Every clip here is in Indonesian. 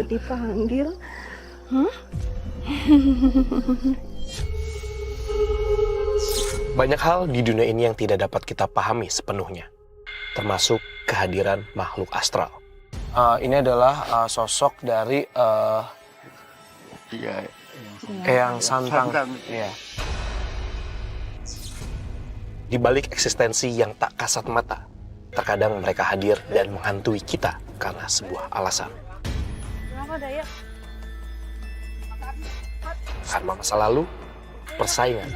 dipanggil. Hmm? Banyak hal di dunia ini yang tidak dapat kita pahami sepenuhnya, termasuk kehadiran makhluk astral. Ini adalah sosok dari Eyang Santang. Iya. Di balik eksistensi yang tak kasat mata, terkadang mereka hadir dan menghantui kita karena sebuah alasan. Kenapa, Daya? Karena masa lalu, persaingan,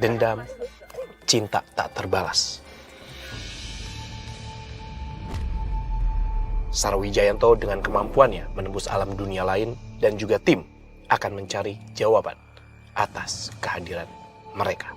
dendam, cinta tak terbalas. Sarwijayanto dengan kemampuannya menembus alam dunia lain dan juga tim akan mencari jawaban atas kehadiran mereka.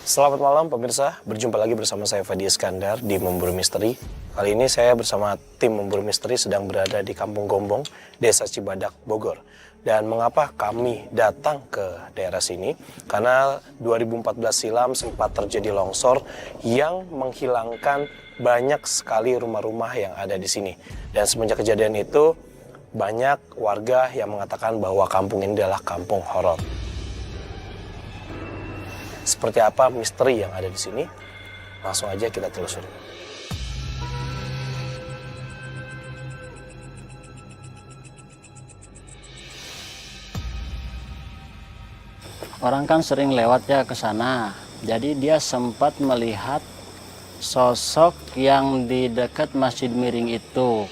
Selamat malam pemirsa, berjumpa lagi bersama saya Fadi Iskandar di Memburu Misteri. Kali ini saya bersama tim Memburu Misteri sedang berada di Kampung Gombong, Desa Cibadak, Bogor. Dan mengapa kami datang ke daerah sini? Karena 2014 silam sempat terjadi longsor yang menghilangkan banyak sekali rumah-rumah yang ada di sini. Dan semenjak kejadian itu, banyak warga yang mengatakan bahwa kampung ini adalah kampung horor. Seperti apa misteri yang ada di sini? Langsung aja kita telusuri. Orang kan sering lewat ya ke sana. Jadi dia sempat melihat sosok yang di dekat Masjid Miring itu.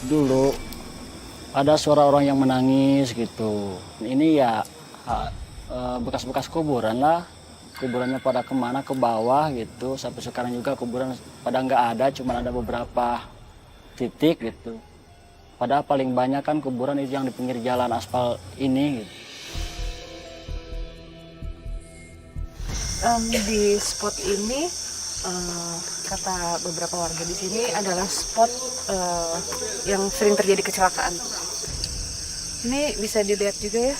Dulu ada suara orang yang menangis gitu. Ini ya bekas-bekas kuburan lah, kuburannya pada kemana, ke bawah gitu. Sampai sekarang juga kuburan pada nggak ada, cuma ada beberapa titik gitu. Padahal paling banyak kan kuburan itu yang di pinggir jalan aspal ini gitu. Di spot ini, kata beberapa warga di sini adalah spot yang sering terjadi kecelakaan. Ini bisa dilihat juga ya.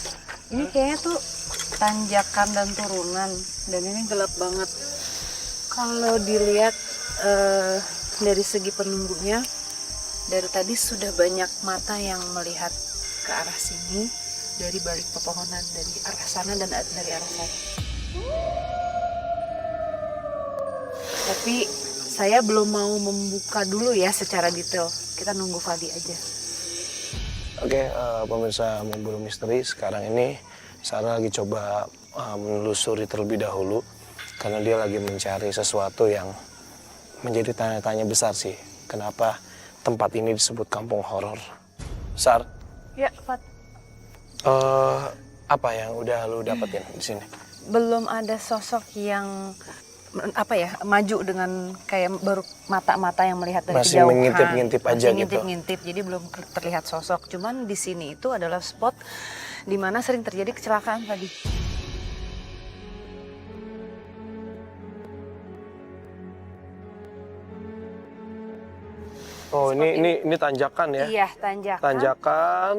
Ini kayaknya tuh tanjakan dan turunan, dan ini gelap banget. Kalau dilihat dari segi penunggunya, dari tadi sudah banyak mata yang melihat ke arah sini dari balik pepohonan, dari arah sana dan dari arah sana. Tapi saya belum mau membuka dulu ya secara detail. Kita nunggu Fadi aja. Oke, pemirsa Memburu Misteri, sekarang ini Sarah lagi coba menelusuri terlebih dahulu karena dia lagi mencari sesuatu yang menjadi tanya-tanya besar sih. Kenapa tempat ini disebut kampung horor? Sar? Ya, Fat. Apa yang udah lu dapetin di sini? Belum ada sosok yang maju dengan kayak baru mata-mata yang melihat dari masih kejauhan. mengintip-ngintip aja masih gitu. Ngintip-ngintip, jadi belum terlihat sosok. Cuman di sini itu adalah spot di mana sering terjadi kecelakaan tadi. Oh, ini tanjakan ya? Iya, tanjakan. Tanjakan.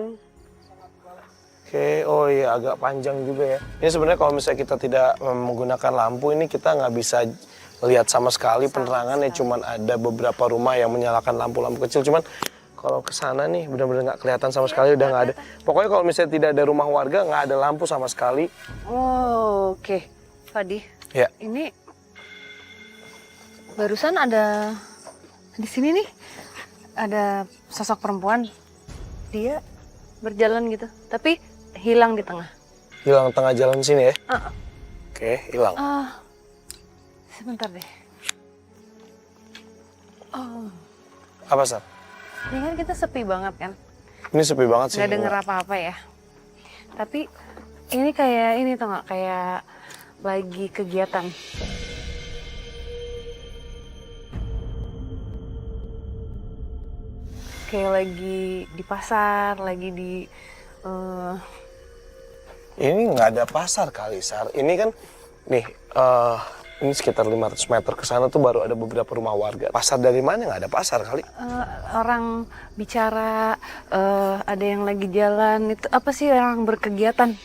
Oke, oh iya agak panjang juga ya. Ini sebenarnya kalau misalnya kita tidak menggunakan lampu ini kita nggak bisa lihat sama sekali penerangannya. Cuman ada beberapa rumah yang menyalakan lampu-lampu kecil. Cuman kalau ke sana nih benar-benar nggak kelihatan sama sekali, udah nggak ada. Pokoknya kalau misalnya tidak ada rumah warga, nggak ada lampu sama sekali. Oh, oke. Fadi. Ya. Ini barusan ada di sini nih. Ada sosok perempuan. Dia berjalan gitu. Tapi hilang di tengah. Hilang tengah jalan sini ya? Oke, hilang. Sebentar deh. Apa, Sar? Ini kan kita sepi banget kan. Ini sepi banget sih. Nggak denger apa-apa ya. Tapi ini kayak ini tau nggak, kayak lagi kegiatan. Kayak lagi di pasar, lagi di Ini nggak ada pasar kali, Sar. Ini kan, nih, ini sekitar 500 meter ke sana tuh baru ada beberapa rumah warga. Pasar dari mana? Nggak ada pasar kali. orang bicara, ada yang lagi jalan, itu apa sih, yang berkegiatan.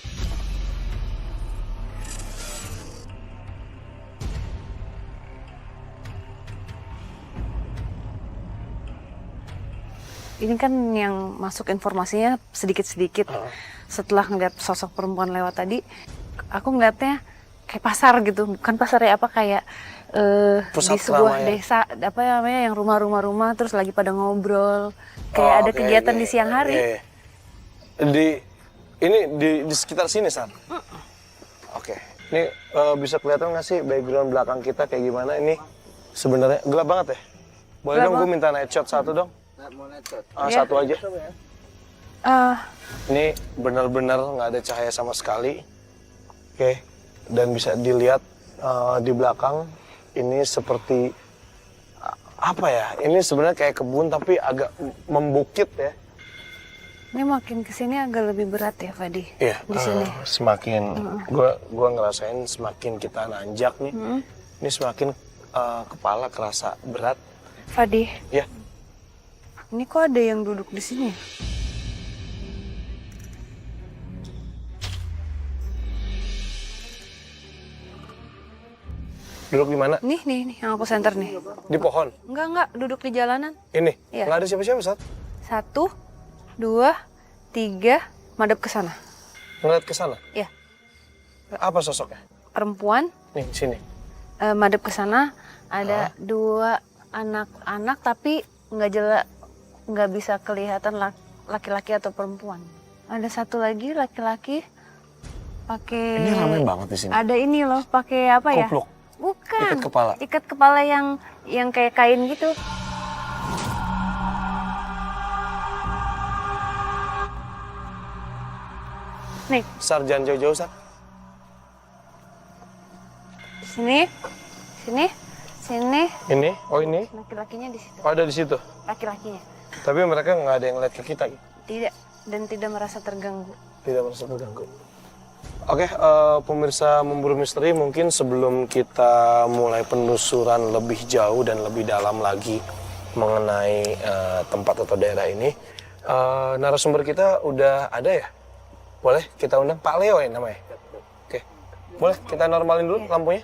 Ini kan yang masuk informasinya sedikit-sedikit. Setelah ngeliat sosok perempuan lewat tadi, aku ngeliatnya kayak pasar gitu, bukan pasar ya, apa kayak Pusat di sebuah keramaian. desa, apa namanya, yang rumah-rumah terus lagi pada ngobrol, kayak ada Oke, kegiatan ini, di siang hari. iya. Di sekitar sini, Sar. Oke, ini bisa kelihatan nggak sih background belakang kita kayak gimana? Ini sebenarnya gelap banget ya. Boleh Gelap dong, gue banget. minta night shot satu dong. Iya. Satu aja. Eh, Ini benar-benar nggak ada cahaya sama sekali. Oke, dan bisa dilihat di belakang ini seperti apa ya? Ini sebenarnya kayak kebun tapi agak membukit ya. ini makin kesini agak lebih berat ya, Fadi. Iya. Di sini. Semakin gua ngerasain semakin kita nanjak nih. Ini semakin kepala kerasa berat. Fadi, Ya. ini kok ada yang duduk di sini? Duduk di mana? Nih, yang aku center nih. Di pohon. Enggak, duduk di jalanan. Ini. Iya. Nggak ada siapa-siapa, Sat. 1, 2, 3, madep ke sana. Ngeliat ke sana. Iya. Apa sosoknya? Perempuan, Nih, sini. madep ke sana. Ada 2 anak-anak tapi nggak jelas, nggak bisa kelihatan laki-laki atau perempuan. Ada 1 lagi laki-laki pakai. Ini ramai banget di sini. Ada ini loh, pakai apa ya? Kupluk. Bukan. Ikat kepala. Ikat kepala yang kayak kain gitu. Nih, Sar, jangan jauh-jauh, Sar. sini, sini, sini. Ini, oh ini. Laki-lakinya di situ. Oh, ada di situ. Laki-lakinya. Tapi mereka nggak ada yang lihat ke kita. Tidak, dan tidak merasa terganggu. Tidak merasa terganggu. Oke, pemirsa Memburu Misteri, mungkin sebelum kita mulai penelusuran lebih jauh dan lebih dalam lagi mengenai tempat atau daerah ini, narasumber kita udah ada ya? Boleh kita undang Pak Leo ya namanya? Oke, boleh kita normalin dulu lampunya?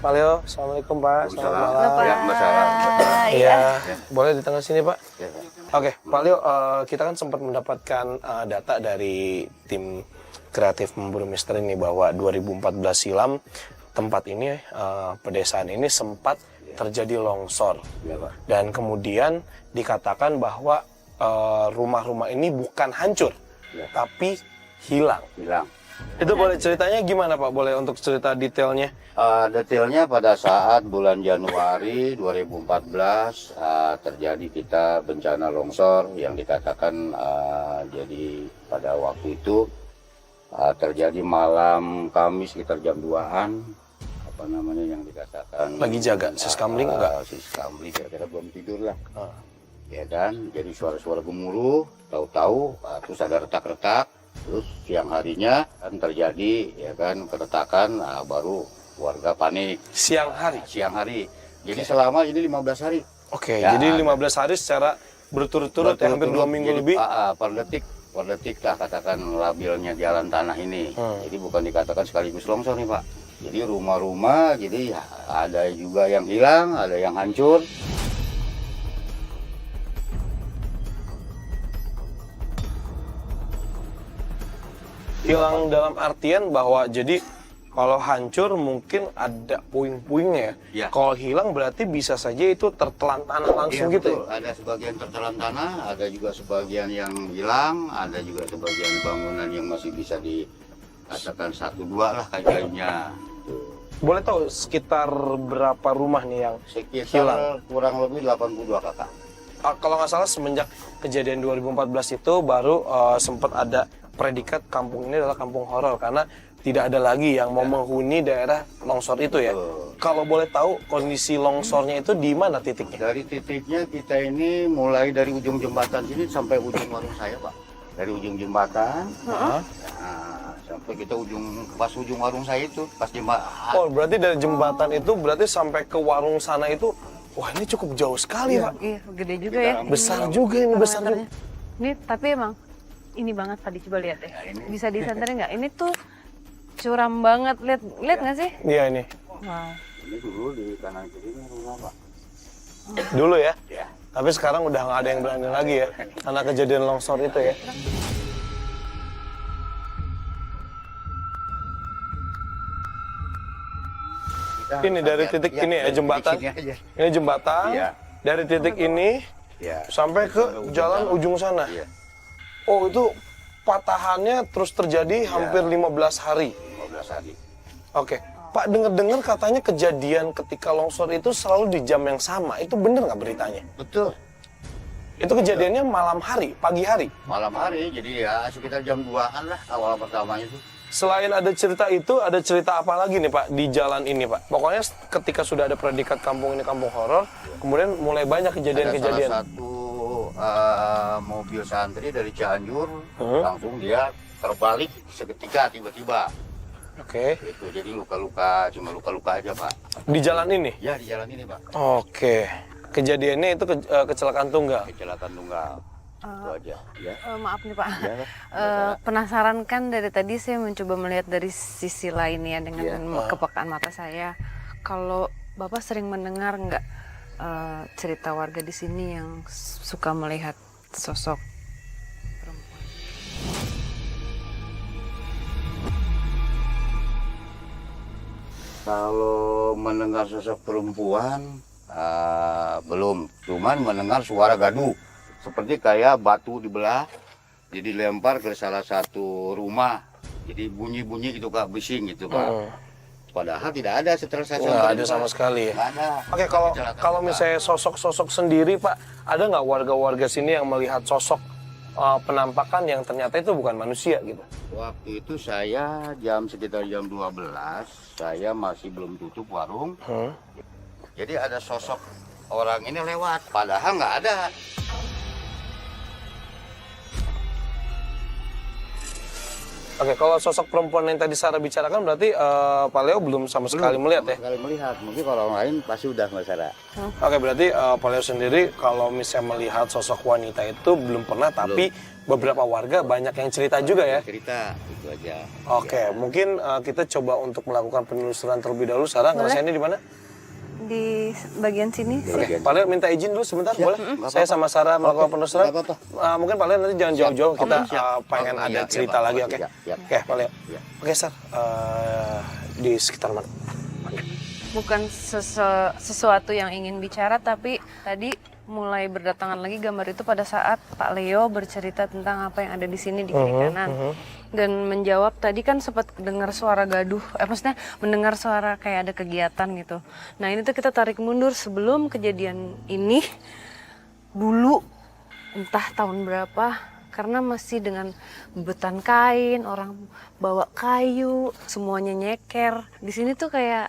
Pak Leo, Assalamualaikum Pak, selamat malam. Iya, boleh di tengah sini Pak? Oke, Pak Leo, kita kan sempat mendapatkan data dari tim kreatif Memburu Misteri ini bahwa 2014 silam tempat ini, pedesaan ini sempat terjadi longsor. Dan kemudian dikatakan bahwa rumah-rumah ini bukan hancur, tapi hilang. Itu boleh ceritanya gimana Pak? Boleh untuk cerita detailnya? Detailnya pada saat bulan Januari 2014 terjadi kita bencana longsor yang dikatakan jadi pada waktu itu terjadi malam Kamis sekitar jam 2-an, apa namanya yang dikatakan Lagi jaga, siskamling enggak? Siskamling kira-kira belum tidur lah. Ya kan, jadi suara-suara gemuruh, tahu-tahu terus ada retak-retak. Terus siang harinya kan terjadi ya kan keretakan, baru warga panik. Siang hari? Siang hari. Jadi selama ini 15 hari. Oke, Ya, jadi 15 hari secara berturut-turut ya, hampir 2 minggu jadi, lebih. Per detik lah katakan labilnya jalan tanah ini. Jadi bukan dikatakan sekaligus longsor nih Pak. Jadi rumah-rumah, jadi ada juga yang hilang, ada yang hancur. Hilang dalam artian bahwa jadi kalau hancur mungkin ada puing-puingnya ya. Ya. Kalau hilang berarti bisa saja itu tertelan tanah langsung Iya, gitu. betul. Ada sebagian tertelan tanah, ada juga sebagian yang hilang, ada juga sebagian bangunan yang masih bisa dikatakan 1-2 lah kayaknya. Boleh tahu sekitar berapa rumah nih yang Sekitar hilang? kurang lebih 82 kakak. kalau nggak salah semenjak kejadian 2014 itu baru sempat ada predikat kampung ini adalah kampung horor karena tidak ada lagi yang mau menghuni daerah longsor itu ya. Kalau boleh tahu kondisi longsornya itu di mana titiknya? Dari titiknya kita ini mulai dari ujung jembatan sini sampai ujung warung saya, Pak. Dari ujung jembatan, nah, sampai kita pas ujung warung saya itu, pas jembatan. Oh, berarti dari jembatan itu berarti sampai ke warung sana itu, wah ini cukup jauh sekali, Pak. Iya, gede juga ya. Besar juga ini, besar juga. Ini tapi emang ini banget tadi, coba lihat ya. Bisa disanterin nggak? Ini tuh curam banget, lihat nggak sih? Iya ini. Wow. Ini dulu di kanan kiri rumah, Pak. Dulu ya? Ya. Tapi sekarang udah nggak ada yang berani lagi ya, karena kejadian longsor itu ya. Ini dari titik ini ya, jembatan. Ini jembatan. Iya. Dari titik ini Ya. sampai ke jalan ujung sana. Iya. Oh, itu patahannya terus terjadi hampir 15 hari. 15 hari. Oke. Pak, dengar-dengar katanya kejadian ketika longsor itu selalu di jam yang sama. Itu bener nggak beritanya? Betul. Itu kejadiannya malam hari, pagi hari. Malam hari, jadi ya sekitar jam 2-an lah awal pertamanya itu. Selain ada cerita itu, ada cerita apa lagi nih Pak di jalan ini Pak? Pokoknya ketika sudah ada predikat kampung ini kampung horor, kemudian mulai banyak Ada kejadian-kejadian. salah satu mobil santri dari Cianjur, langsung dia terbalik seketika tiba-tiba. Oke. Itu jadi luka-luka, cuma luka-luka aja Pak. Di jalan ini? Ya di jalan ini Pak, Oke. Kejadiannya itu kecelakaan tunggal. kecelakaan tunggal. Itu aja. Ya. Maaf nih Pak. Ya, Penasaran kan dari tadi saya mencoba melihat dari sisi lain ya dengan Iya. kepekaan mata saya. Kalau Bapak sering mendengar nggak cerita warga di sini yang suka melihat sosok perempuan? Kalau mendengar sosok perempuan belum, cuman mendengar suara gaduh seperti kayak batu dibelah, jadi dilempar ke salah satu rumah, jadi bunyi-bunyi gitu Kak, bising gitu Pak. Padahal tidak ada setelah saya Nggak ada sama sekali ya. Nggak ada. Oke, kalau misalnya sosok-sosok sendiri Pak, ada nggak warga-warga sini yang melihat sosok penampakan yang ternyata itu bukan manusia gitu? Waktu itu saya sekitar jam 12, saya masih belum tutup warung. Jadi ada sosok orang ini lewat, padahal nggak ada. Oke, kalau sosok perempuan yang tadi Sarah bicarakan berarti Pak Leo belum sama sekali melihat ya? Sekali melihat, mungkin kalau orang lain pasti udah nggak sadar. Oke, berarti Pak Leo sendiri kalau misalnya melihat sosok wanita itu belum pernah, tapi beberapa warga banyak yang cerita juga ya? Cerita, itu aja. Oke, mungkin kita coba untuk melakukan penelusuran terlebih dahulu. Sarah, ngerasainnya di mana? Di bagian sini. Oke, Pak Leo minta izin dulu sebentar, boleh? Saya sama Sarah melakukan penelusuran. nggak apa-apa. Mungkin Pak Leo nanti jangan jauh-jauh, kita pengen Oh, ada iya, cerita Pak. lagi, oke? Iya. Oke, Pak Leo. Iya. Oke, Sar, di sekitar mana? Bukan sesuatu yang ingin bicara, tapi tadi mulai berdatangan lagi gambar itu pada saat Pak Leo bercerita tentang apa yang ada di sini di kiri kanan. Dan menjawab tadi kan sempat dengar suara gaduh, maksudnya mendengar suara kayak ada kegiatan gitu. Nah ini tuh kita tarik mundur sebelum kejadian ini, dulu entah tahun berapa, karena masih dengan bebetan kain, orang bawa kayu, semuanya nyeker. Di sini tuh kayak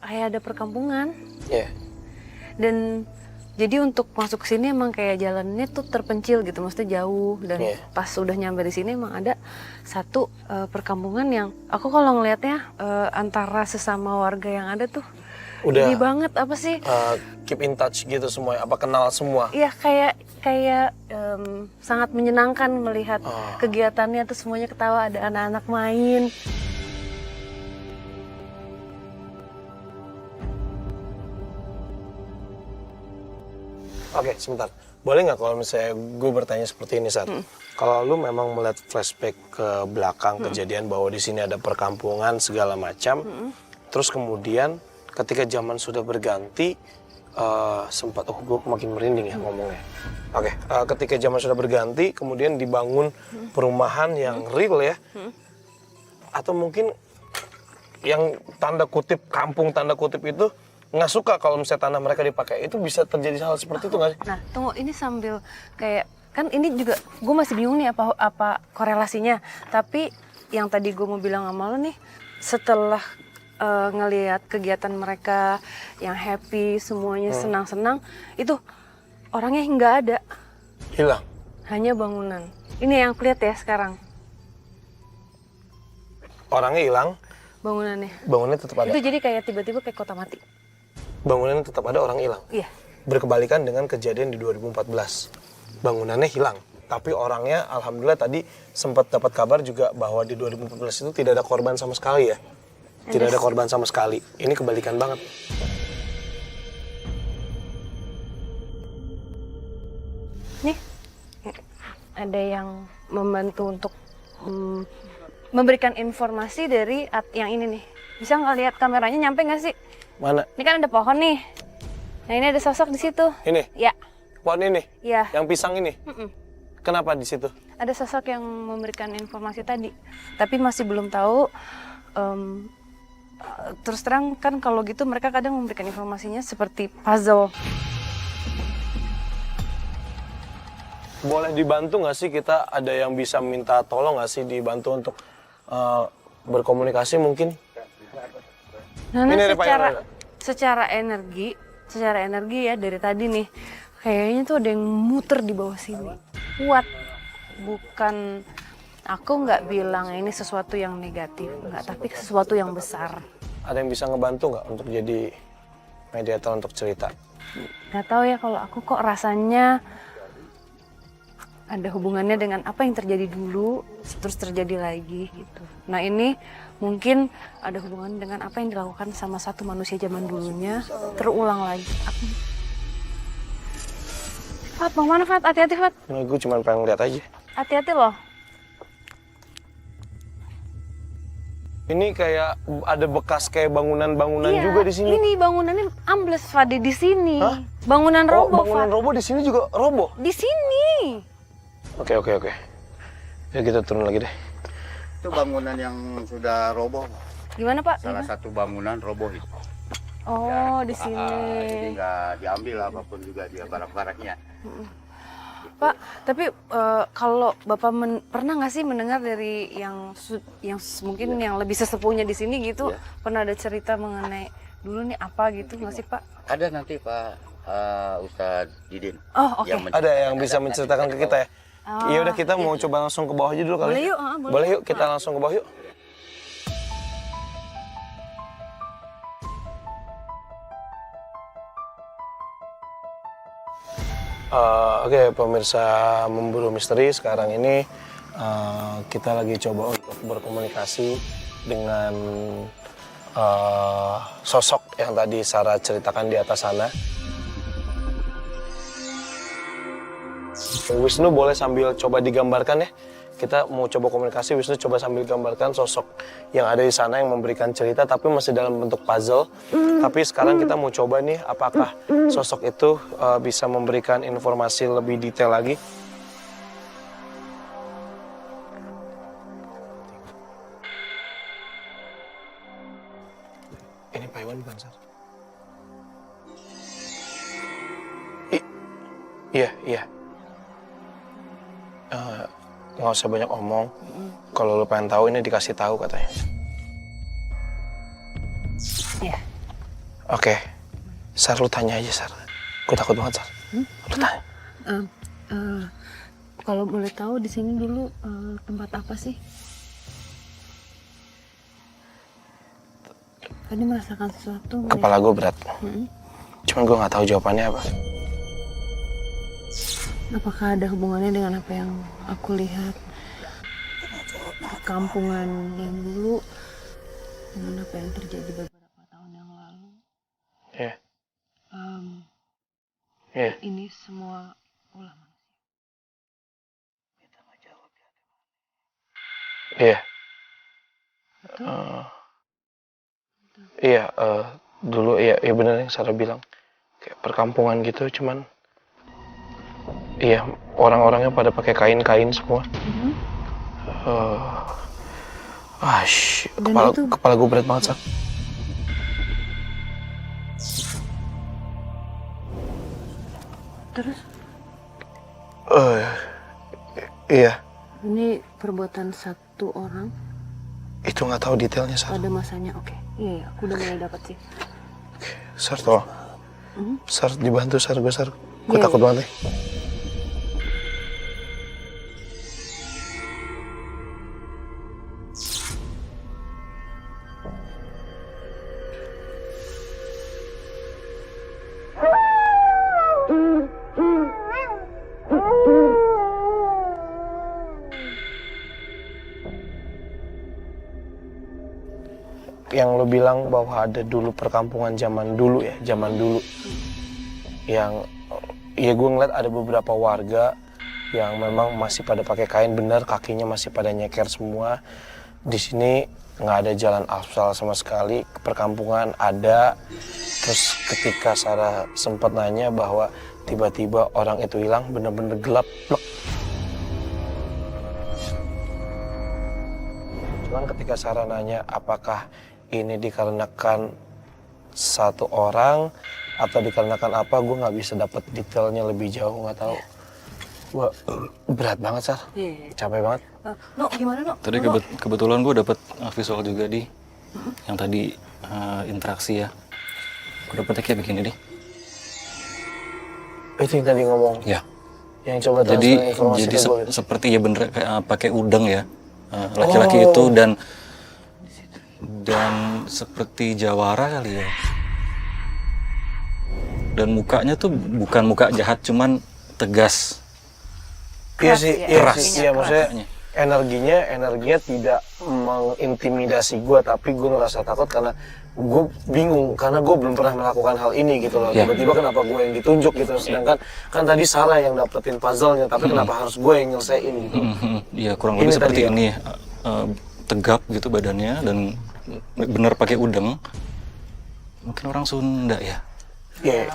ada perkampungan. Iya. Dan jadi untuk masuk ke sini emang kayak jalannya tuh terpencil gitu, maksudnya jauh. Dan pas udah nyampe di sini emang ada satu perkampungan yang aku kalau ngelihatnya antara sesama warga yang ada tuh Udah ini banget apa sih? keep in touch gitu semua, apa kenal semua? Iya kayak sangat menyenangkan melihat kegiatannya tuh semuanya ketawa, ada anak-anak main. Oke, sebentar. Boleh nggak kalau misalnya gue bertanya seperti ini, Sat? Kalau lu memang melihat flashback ke belakang kejadian bahwa di sini ada perkampungan segala macam, terus kemudian ketika zaman sudah berganti, sempat, gue makin merinding ya ngomongnya. Oke, ketika zaman sudah berganti, kemudian dibangun perumahan yang real ya, atau mungkin yang tanda kutip kampung tanda kutip itu nggak suka kalau misalnya tanah mereka dipakai. Itu bisa terjadi hal seperti itu nggak sih? Nah, tunggu, ini sambil kayak kan ini juga gue masih bingung nih apa korelasinya. Tapi yang tadi gue mau bilang sama lo nih, setelah ngelihat kegiatan mereka yang happy, semuanya senang-senang, itu orangnya nggak ada, Hilang. hanya bangunan. Ini yang lihat ya sekarang, Orangnya hilang, bangunannya. bangunannya tetap ada. Itu jadi kayak tiba-tiba kayak kota mati. Bangunannya tetap ada, orang hilang. Iya. Berkebalikan dengan kejadian di 2014. Bangunannya hilang, tapi orangnya alhamdulillah tadi sempat dapat kabar juga bahwa di 2014 itu tidak ada korban sama sekali ya. Tidak ada korban sama sekali. Ini kebalikan banget. Nih, ada yang membantu untuk memberikan informasi dari yang ini nih. Bisa nggak lihat kameranya nyampe nggak sih? Mana? Ini kan ada pohon nih. Nah ini ada sosok di situ. Ini? Ya. Pohon ini? Iya. Yang pisang ini? Kenapa di situ? Ada sosok yang memberikan informasi tadi. Tapi masih belum tahu. Terus terang kan kalau gitu mereka kadang memberikan informasinya seperti puzzle. Boleh dibantu nggak sih kita, ada yang bisa minta tolong nggak sih dibantu untuk berkomunikasi mungkin? Nah, Ini ada secara energi ya dari tadi nih, kayaknya tuh ada yang muter di bawah sini. Kuat. Bukan, aku nggak bilang ini sesuatu yang negatif, nggak, tapi sesuatu yang besar. Ada yang bisa ngebantu nggak untuk jadi mediator untuk cerita? Nggak tahu ya, kalau aku kok rasanya ada hubungannya dengan apa yang terjadi dulu, terus terjadi lagi gitu. Nah ini mungkin ada hubungan dengan apa yang dilakukan sama satu manusia zaman dulunya, terulang lagi. Fat, mau mana Fat? Hati-hati Fat. Nah, gue cuma pengen lihat aja. Hati-hati loh. Ini kayak ada bekas kayak bangunan-bangunan Iya, juga di sini. Ini bangunannya ambles Fat di sini. Hah? Bangunan Oh, roboh bangunan Fat. roboh di sini juga roboh. Di sini. Oke. Ya kita turun lagi deh. Itu bangunan yang sudah roboh. Gimana Pak? Salah satu bangunan roboh itu. Oh, di sini. Jadi nggak diambil apapun juga dia barang-barangnya. Pak, tapi kalau Bapak pernah nggak sih mendengar dari yang mungkin yang lebih sesepuhnya di sini gitu, pernah ada cerita mengenai dulu nih apa gitu nggak sih Pak? Ada nanti Pak Ustadz Didin. Oh, oke. Ada yang bisa menceritakan ke kita ya? Iya udah, kita mau coba langsung ke bawah aja dulu kali. Boleh yuk, Boleh yuk, kita langsung ke bawah yuk. Oke, pemirsa Memburu Misteri, sekarang ini kita lagi coba untuk berkomunikasi dengan sosok yang tadi Sarah ceritakan di atas sana. Wisnu boleh sambil coba digambarkan ya. Kita mau coba komunikasi, Wisnu coba sambil gambarkan sosok yang ada di sana yang memberikan cerita tapi masih dalam bentuk puzzle. Tapi sekarang kita mau coba nih, apakah sosok itu bisa memberikan informasi lebih detail lagi. Ini Pak Iwan bukan, Sar? Iya. Nggak usah banyak omong. Kalau lo pengen tahu, ini dikasih tahu katanya. Iya. Oke. Sar, lu tanya aja, Sar. Gue takut banget, Sar. Lu tanya. Kalau boleh tahu di sini dulu tempat apa sih? Tadi merasakan sesuatu. Kepala gue berat. Cuman gue nggak tahu jawabannya apa. Apakah ada hubungannya dengan apa yang aku lihat kampungan yang dulu dengan apa yang terjadi beberapa tahun yang lalu? Iya. Iya. Ini semua ulah manusia. Kita nggak jawab ya. Iya. Betul? Iya. Dulu ya benar yang Sarah bilang. Kayak perkampungan gitu, cuman iya, orang-orangnya pada pakai kain-kain semua. Kepala gue berat banget, Sar. Iya. Ini perbuatan satu orang Itu nggak tahu detailnya, Sar. pada masanya. Oke. Iya, aku udah mulai dapat sih. Sar, tolong. Sar, dibantu, Sar. Gue, Sar. Gue Iya, takut iya. banget nih. Yang lo bilang bahwa ada dulu perkampungan zaman dulu ya, zaman dulu. Yang ya gue ngeliat ada beberapa warga yang memang masih pada pakai kain, bener kakinya masih pada nyeker semua. Di sini nggak ada jalan aspal sama sekali, perkampungan ada. Terus ketika Sarah sempat nanya bahwa tiba-tiba orang itu hilang, bener-bener gelap, plek. Cuman ketika Sarah nanya apakah ini dikarenakan satu orang atau dikarenakan apa, gue nggak bisa dapat detailnya lebih jauh, nggak tahu. Wah, berat banget, Sar. Iya. Capek banget. No, gimana, No? Tadi kebetulan gue dapet visual juga di yang tadi interaksi ya. Gue dapetnya kayak begini di. Itu yang tadi ngomong. Ya. Yang coba Jadi transfer informasi jadi ke gue. Gitu. seperti ya bener kayak pakai udang ya laki-laki itu dan seperti jawara kali ya. Dan mukanya tuh bukan muka jahat, cuman tegas. Iya Keras sih, ya, iya keras. sih, iya maksudnya Makanya. energinya tidak mengintimidasi gue, tapi gue ngerasa takut karena gue bingung karena gue belum pernah melakukan hal ini gitu loh. Ya. Tiba-tiba kenapa gue yang ditunjuk gitu, sedangkan kan tadi Sarah yang dapetin puzzle-nya, tapi kenapa harus gue yang nyelesain gitu. Iya kurang Ini lebih seperti tadi ya. ini ya. Tegap gitu badannya dan bener pakai udeng. Mungkin orang Sunda ya. Iya,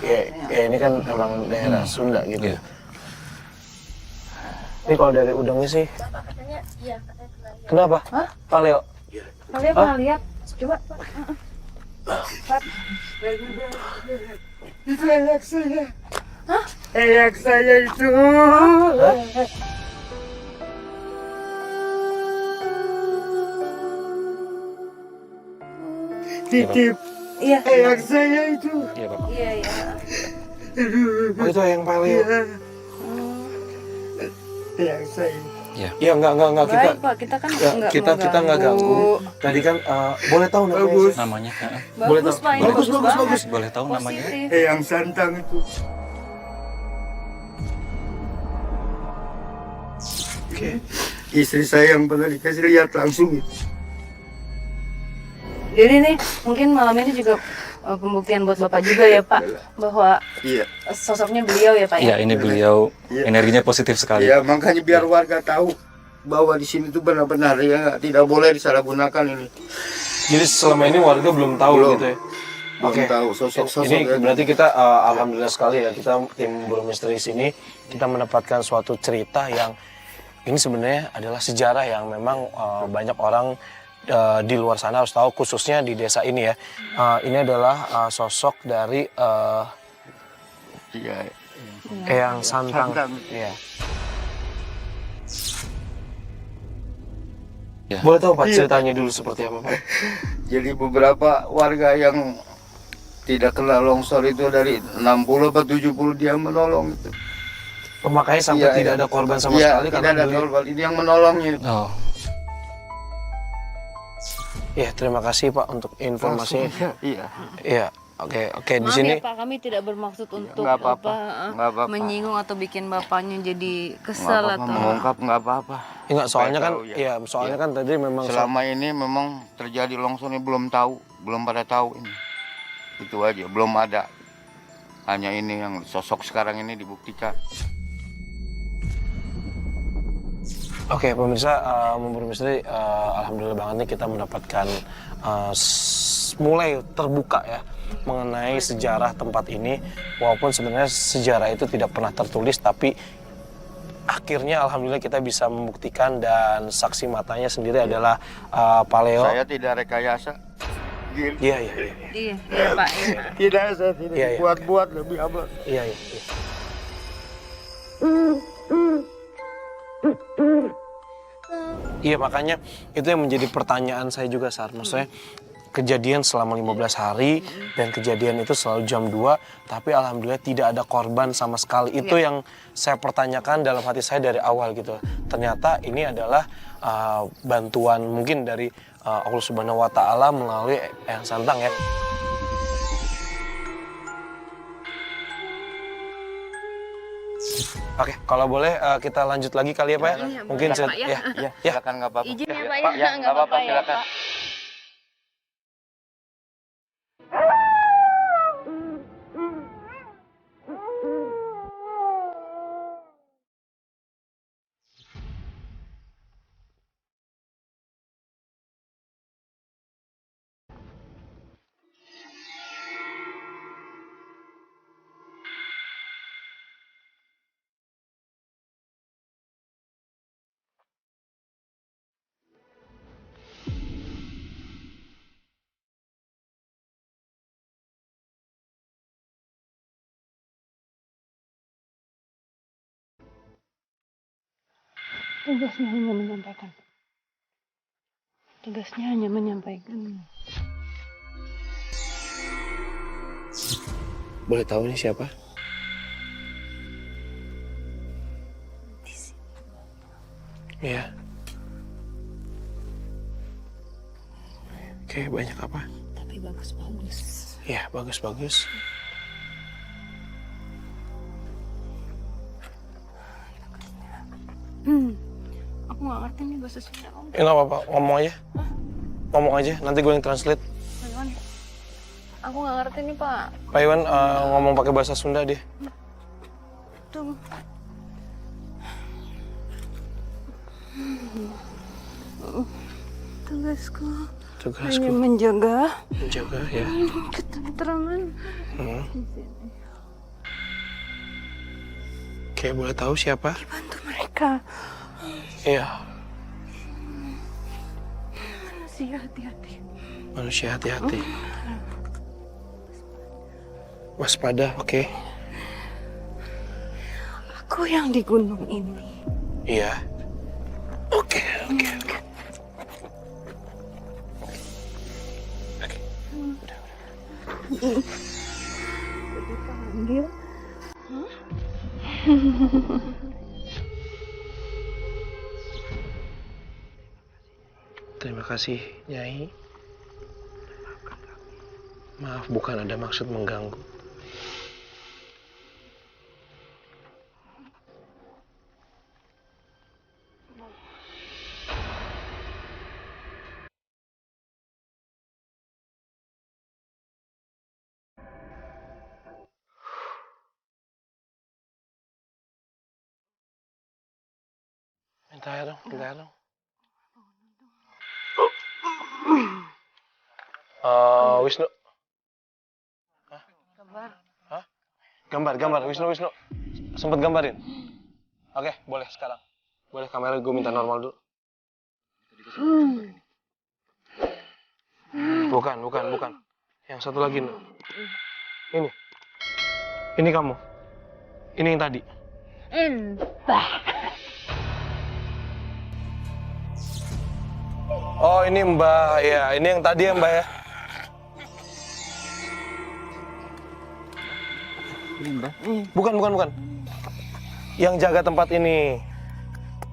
ini kan emang daerah Sunda gitu. Iya. Ini kalau dari udangnya sih. Kenapa? Hah? Paleo. Kalian pernah lihat? Coba. Itu anak saya. Anak saya itu. Titip Iya. anak saya itu. Iya Bapak. Iya, iya. Oh, itu yang paleo. Anak saya. Iya, enggak kita. Baik, Pak. Kita kan Ya, nggak kita nggak ganggu. Tadi kan boleh tahu namanya? Bagus. sih? Namanya. Boleh Bagus, tahu. Pak. Ini Bagus, bagus, banget. bagus. Boleh tahu namanya? Positif. Yang santang itu. Oke. Istri saya yang pernah dikasih lihat langsung itu. Jadi nih, mungkin malam ini juga pembuktian buat Bapak juga ya, Pak, bahwa Iya. sosoknya beliau ya, Pak ya. Iya ini beliau Iya. energinya positif sekali. Iya, makanya biar warga tahu bahwa di sini tuh benar-benar ya tidak boleh disalahgunakan ini. Jadi selama ini warga belum tahu Belum. gitu ya. Belum Oke. tahu sosok-sosok Ini ya. berarti kita alhamdulillah sekali ya, kita tim Buru Misteri sini kita mendapatkan suatu cerita yang ini sebenarnya adalah sejarah yang memang banyak orang di luar sana harus tahu, khususnya di desa ini ya. Ini adalah sosok dari Iya. Eyang Santang. Santang. Iya. Ya. Boleh tahu Pak Iya. ceritanya dulu seperti apa Pak? Jadi beberapa warga yang tidak kena longsor itu dari 60 atau 70 dia menolong itu. Pemakainya sampai Iya, tidak iya. ada korban sama Iya, sekali tidak karena ada beliau- korban. Ini yang menolongnya. Oh, Ya, terima kasih Pak untuk informasi. Iya. Iya, oke di Maaf sini. ya, Pak, kami tidak bermaksud untuk nggak apa-apa. apa, Nggak apa-apa. menyinggung atau bikin bapaknya jadi Nggak kesal apa-apa, atau mengungkap nggak apa-apa. Enggak, soalnya Baik kan, tahu, ya. ya soalnya kan tadi memang Selama ini memang terjadi longsor ini belum tahu, belum pada tahu ini. Itu aja, belum ada. Hanya ini yang sosok sekarang ini dibuktikan. Oke, pemirsa Memburu Misteri, alhamdulillah banget nih kita mendapatkan mulai terbuka ya mengenai sejarah tempat ini. Walaupun sebenarnya sejarah itu tidak pernah tertulis, tapi akhirnya alhamdulillah kita bisa membuktikan dan saksi matanya sendiri adalah Paleo. Saya tidak rekayasa. Iya. iya, iya Pak. Iya. Tidak, saya tidak Iya, iya. buat-buat lebih apa. Iya. Iya, makanya itu yang menjadi pertanyaan saya juga, Sar. Maksudnya kejadian selama 15 hari dan kejadian itu selalu jam 2, tapi alhamdulillah tidak ada korban sama sekali. Itu yang saya pertanyakan dalam hati saya dari awal gitu. Ternyata ini adalah bantuan mungkin dari Allah Subhanahu wa Ta'ala melalui Eyang Santang ya. Oke, kalau boleh kita lanjut lagi kali ya Pak ya. Mungkin boleh, Pak, ya. ya. Silakan, nggak apa-apa. Izin ya Pak Pak, ya, nggak apa-apa, ya, silakan. Pak. Tugasnya hanya menyampaikan. Tugasnya hanya menyampaikan. Boleh tahu ini siapa? Iya. Oke, banyak apa? Tapi bagus-bagus. Iya, bagus-bagus. Aku nggak ngerti nih bahasa Sunda Om. Ya nggak apa-apa, ngomong aja. Ngomong aja, nanti gue yang translate. Pak Iwan, aku nggak ngerti nih Pak. Pak Iwan ngomong pakai bahasa Sunda dia. Tuh. Tugasku hanya menjaga ya. ketentraman. Oke, boleh tahu siapa? Bantu mereka. Iya, Manusia hati-hati. manusia hati-hati. Waspada, oke. Aku yang di gunung ini. Iya. Oke. Oke. Dipanggil. Terima kasih, Nyai. Maaf, bukan ada maksud mengganggu. Minta air dong, minta air dong. Wisnu. Gambar. Hah? Gambar, Wisnu. Sempet gambarin? Oke, boleh sekarang. Boleh kamera gue minta normal dulu. Bukan. Yang satu lagi, Nu. Ini. Ini kamu. Ini yang tadi. Oh, ini Mbak. Ya, ini yang tadi ya, Mbak ya. Ini Mbak. Bukan. Yang jaga tempat ini.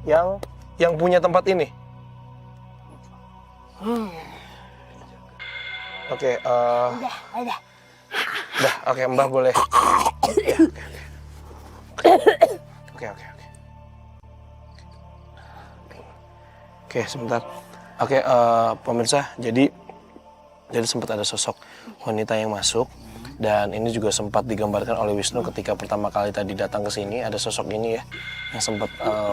Yang punya tempat ini. Oke, Udah. Udah, oke, Mbak boleh. Ya, oke. Oke, sebentar. Oke, pemirsa, jadi sempat ada sosok wanita yang masuk. Dan ini juga sempat digambarkan oleh Wisnu ketika pertama kali tadi datang ke sini. Ada sosok ini ya, yang sempat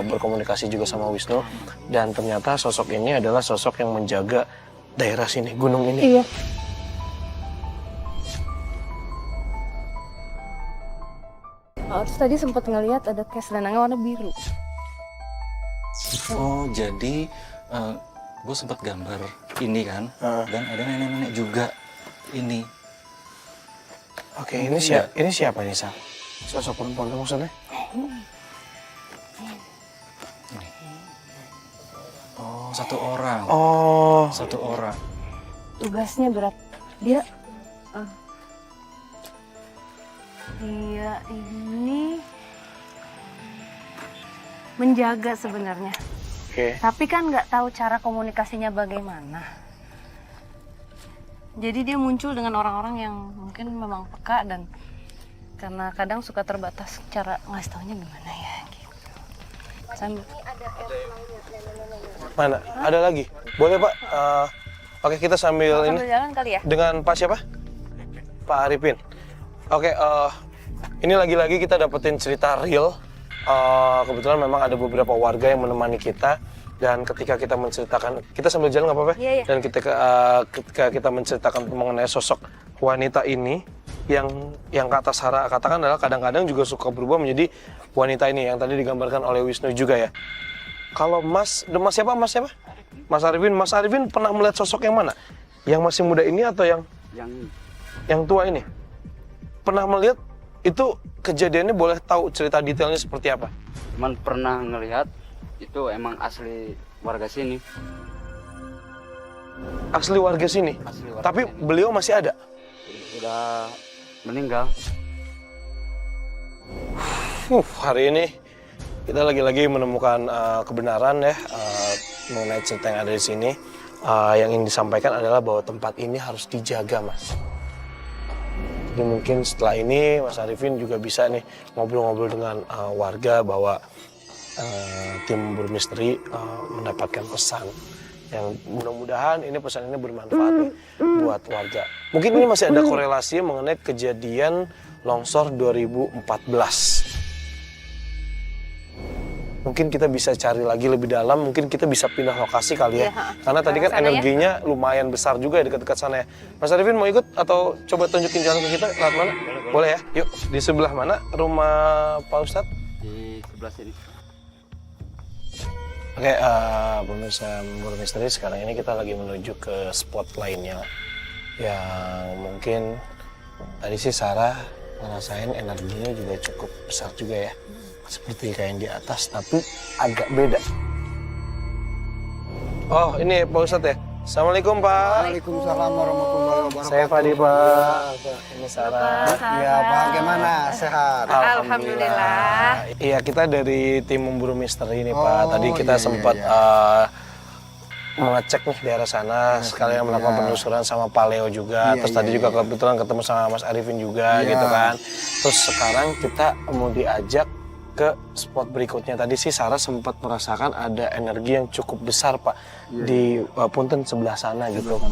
berkomunikasi juga sama Wisnu. Dan ternyata sosok ini adalah sosok yang menjaga daerah sini, gunung ini. Iya. Terus tadi sempat ngelihat ada kayak selendangnya warna biru. Oh, jadi gue sempat gambar ini kan, dan ada nenek-nenek juga ini. Oke, ini siapa nih, Sa? Sosok perempuan itu maksudnya? Satu orang. Oh, Satu orang. Tugasnya berat. Dia ini menjaga sebenarnya. oke. Tapi kan nggak tahu cara komunikasinya bagaimana. Jadi dia muncul dengan orang-orang yang mungkin memang peka dan karena kadang suka terbatas cara ngasih taunya gimana ya gitu. Mana? Ada lagi? Boleh Pak? Oke, kita sambil ini Jalan kali ya? dengan Pak siapa? Pak Arifin. Oke, ini lagi-lagi kita dapetin cerita real. Kebetulan memang ada beberapa warga yang menemani kita. Dan ketika kita menceritakan, kita sambil jalan nggak apa-apa? Iya, iya. Dan ketika kita menceritakan mengenai sosok wanita ini, yang kata Sarah katakan adalah kadang-kadang juga suka berubah menjadi wanita ini yang tadi digambarkan oleh Wisnu juga ya. Kalau Mas siapa? Mas Arifin pernah melihat sosok yang mana? Yang masih muda ini atau yang tua ini? Pernah melihat itu kejadiannya, boleh tahu cerita detailnya seperti apa? Cuman pernah ngelihat itu emang asli warga sini. Asli warga sini? Asli warga Tapi sini. beliau masih ada? Udah meninggal. Hari ini kita lagi-lagi menemukan kebenaran ya mengenai cerita yang ada di sini. Yang ingin disampaikan adalah bahwa tempat ini harus dijaga, Mas. Jadi mungkin setelah ini Mas Arifin juga bisa nih ngobrol-ngobrol dengan warga bahwa tim Memburu Misteri mendapatkan pesan yang mudah-mudahan pesan ini bermanfaat nih buat warga. Mungkin ini masih ada korelasi mengenai kejadian longsor 2014. Mungkin kita bisa cari lagi lebih dalam, mungkin kita bisa pindah lokasi kali ya. Karena tadi kan energinya lumayan besar juga ya dekat-dekat sana ya. Mas Arifin mau ikut atau coba tunjukin jalan ke kita lewat mana? Boleh ya? Yuk, di sebelah mana rumah Pak Ustadz? Di sebelah sini. Oke, pemirsa Memburu Misteri, sekarang ini kita lagi menuju ke spot lainnya yang mungkin tadi sih Sarah ngerasain energinya juga cukup besar juga ya, seperti kayak yang di atas tapi agak beda. Oh, ini Pak Ustadz ya? Assalamualaikum Pak. Waalaikumsalam warahmatullahi wabarakatuh. Saya Fadi Pak. Ini Sarah. Ya, bagaimana? Sehat? Alhamdulillah. Iya, kita dari tim Memburu Misteri ini Oh, Pak. Tadi kita iya, sempat iya. mengecek nih daerah sana, sekalian melakukan penelusuran sama Pak Leo juga. Iya, Terus tadi iya, juga iya. kebetulan ketemu sama Mas Arifin juga Iya. gitu kan. Terus sekarang kita mau diajak ke spot berikutnya. Tadi sih Sarah sempat merasakan ada energi yang cukup besar Pak di punten sebelah sana gitu.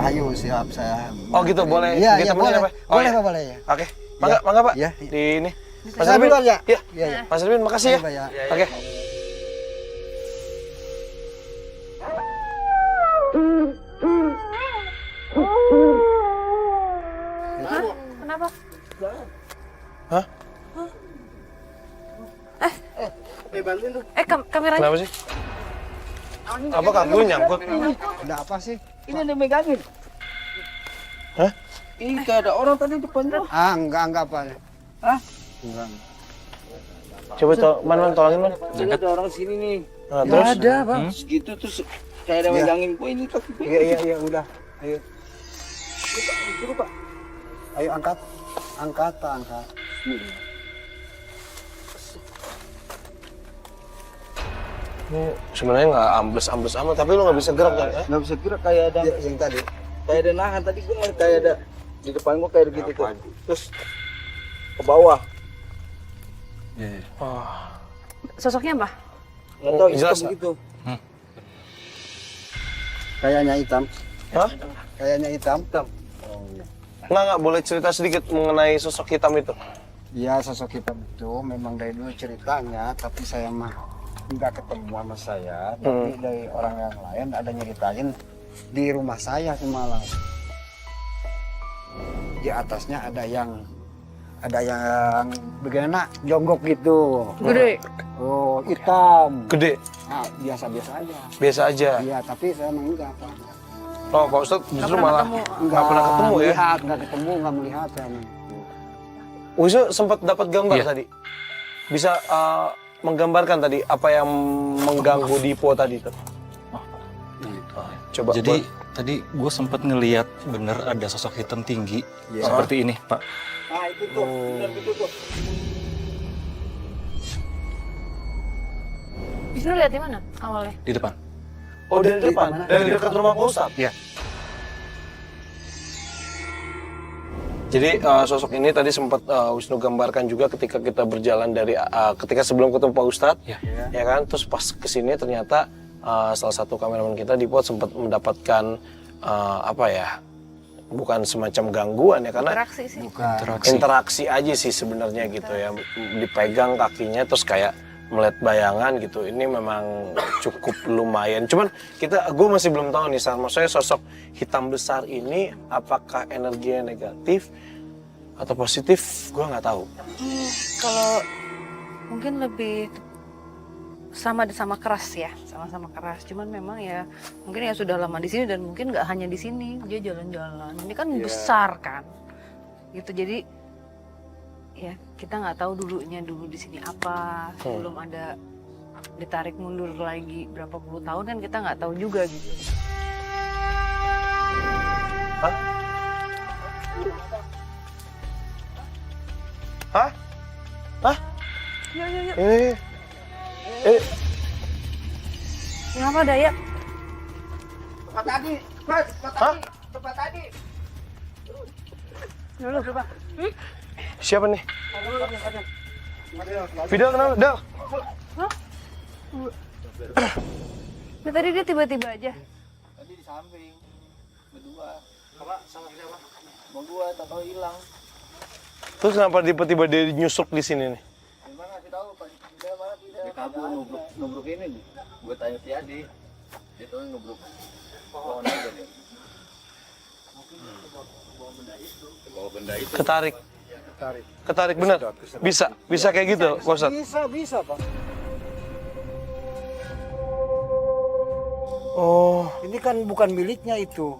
Ayo, siap saya. Oh gitu, boleh Iya, iya, ditemenin boleh. ya Pak? Oh, Boleh, iya. Pak, boleh ya. Oke, mangga Pak. Iya. Di ini. Mas Saya Arifin. duluan ya? Iya. Iya. Mas Arifin, makasih ya. Iya, Pak, ya. Oke. Kenapa? Hah? Kameranya. Kenapa sih? Apa kabel nyangkut? Ada apa sih? Ini yang megangin. Hah? Ini kayak ada orang tadi depannya. Enggak apa. Hah? Enggak. Coba man tolongin man. Ini ada orang sini nih. Nah, terus? Ada bang. Segitu terus kayak ada Iya. megangin gue ini kaki gue. Iya, udah. Ayo. Ayo angkat. Angkat. Ini sebenarnya nggak ambles amat, tapi lu nggak bisa gerak kan? Nggak bisa gerak kayak ada Ya, yang tadi. kayak ada nahan tadi gue ngeliat kayak ada di depan gue kayak gitu tuh. Terus ke bawah. Sosoknya apa? Nggak tahu jelas, hitam gitu. Kayaknya hitam. Hah? Kayaknya hitam. Nggak boleh cerita sedikit mengenai sosok hitam itu. Ya, sosok hitam itu memang dari dulu ceritanya, tapi saya mah nggak ketemu sama saya. Tapi dari orang yang lain ada nyeritain di rumah saya semalam. Di atasnya ada yang bagaimana jongkok gitu. Gede. Oh, hitam. Gede, Nah, biasa-biasa aja. biasa aja. Iya, tapi saya mah enggak. Oh, Pak Ustadz justru malah ketemu. nggak pernah ketemu ya? melihat, nggak ketemu, nggak melihat saya mah. Wisnu sempat dapat gambar tadi. Bisa menggambarkan tadi apa yang mengganggu Dipo tadi tuh. Coba. Jadi tadi gue sempat ngeliat bener ada sosok hitam tinggi seperti ini, Pak. Nah itu tuh, benar itu tuh. Bisa lihat di mana awalnya? Di depan. Oh, dari depan, dari dekat rumah Pak Ustadz. Iya. Jadi sosok ini tadi sempat Wisnu gambarkan juga ketika kita berjalan dari ketika sebelum ketemu Pak Ustadz, ya kan. Terus pas kesini ternyata salah satu kameramen kita di Pot sempat mendapatkan apa ya? Bukan semacam gangguan ya, karena Interaksi sih. interaksi aja sih sebenarnya gitu ya. Dipegang kakinya terus kayak melihat bayangan gitu. Ini memang cukup lumayan. Cuman gue masih belum tahu nih, maksudnya sosok hitam besar ini apakah energinya negatif atau positif? Gue nggak tahu. Kalau mungkin lebih sama keras ya, sama-sama keras. Cuman memang ya mungkin ya sudah lama di sini dan mungkin nggak hanya di sini, dia jalan-jalan. Ini kan besar kan, gitu. Jadi ya kita nggak tahu dulu di sini apa. Belum ada ditarik mundur lagi berapa puluh tahun kan kita nggak tahu juga gitu. Hah? Hah? Hah? Yuk. Kenapa Dayak? Tempat tadi, Mas, tempat tadi. Dulu coba. Siapa nih? Fidel kenapa? Del? Hah? Nah, tadi dia tiba-tiba aja. Tadi di samping, berdua. Sama siapa? Mau gua, tahu hilang. Terus kenapa tiba-tiba dia nyusup di sini nih? Gimana sih tahu Pak? Dia mana tidak? Dia kabur nubruk ini nih. Gua tanya si Adi. Dia tahu nubruk pohon aja dia. Bawa benda itu. Ketarik bener? Bisa kayak gitu, Pak Ustadz? Bisa Pak. Oh, Ini kan bukan miliknya itu.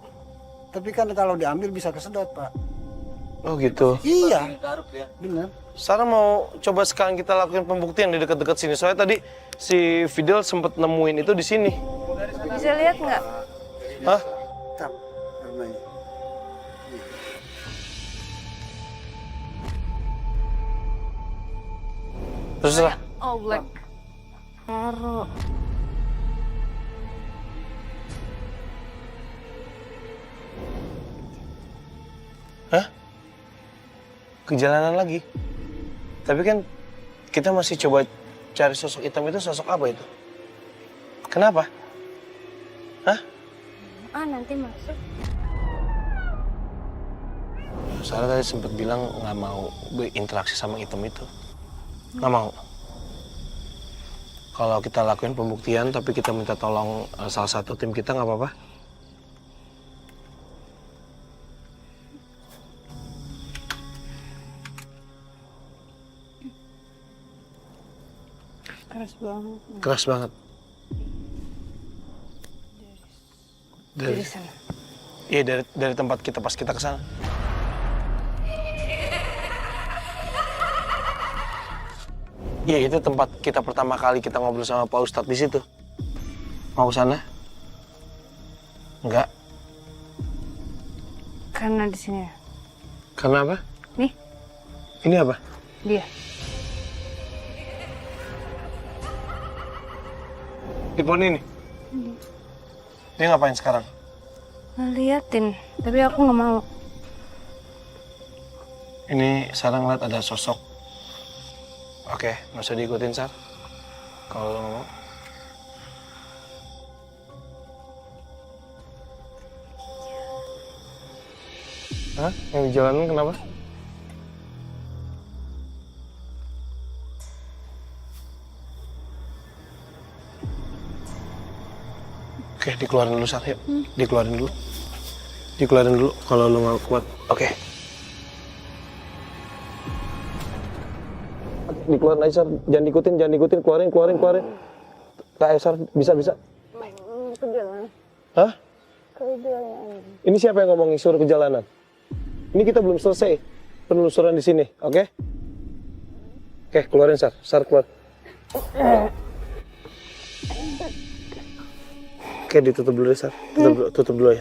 Tapi kan kalau diambil bisa kesedot Pak. oh gitu. Iya. Benar. Sarah mau coba sekarang kita lakukan pembuktian di dekat-dekat sini. Soalnya tadi si Fidel sempat nemuin itu di sini. Bisa lihat nggak? Hah? Tam, namanya. Terserah. Oh, black. Taruh. Hah? Kejalanan lagi. Tapi kan kita masih coba cari sosok hitam itu, sosok apa itu? Kenapa? Hah? Nanti masuk. Sarah tadi sempat bilang nggak mau berinteraksi sama hitam itu. Nggak mau. Kalau kita lakuin pembuktian tapi kita minta tolong salah satu tim kita, nggak apa-apa? Keras banget. Keras banget. Dari sana. Iya, dari tempat kita pas kita ke sana. Iya, itu tempat kita pertama kali kita ngobrol sama Pak Ustadz di situ. Mau ke sana? Enggak. Karena di sini ya. Karena apa? Nih, Ini apa? dia. Di pohon ini? Dia ngapain sekarang? Ngeliatin, tapi aku nggak mau. Ini Sarah ngeliat ada sosok. Oke, nggak usah diikutin, Sar. Kalau lo nggak mau. Hah? Yang di jalanan kenapa? Oke, dikeluarin dulu, Sar. Yuk. Dikeluarin dulu. Dikeluarin dulu kalau lo nggak kuat. Oke. Dikeluarin aja, Sar. Jangan diikutin. Keluarin. Kak Sar, bisa. Kejalanan. Hah? Kejalanan. Ini siapa yang ngomongin suruh ke jalanan? Ini kita belum selesai penelusuran di sini, oke? Oke, keluarin, Sar. Sar, keluar. Oke, ditutup dulu deh, Sar. Tutup dulu aja.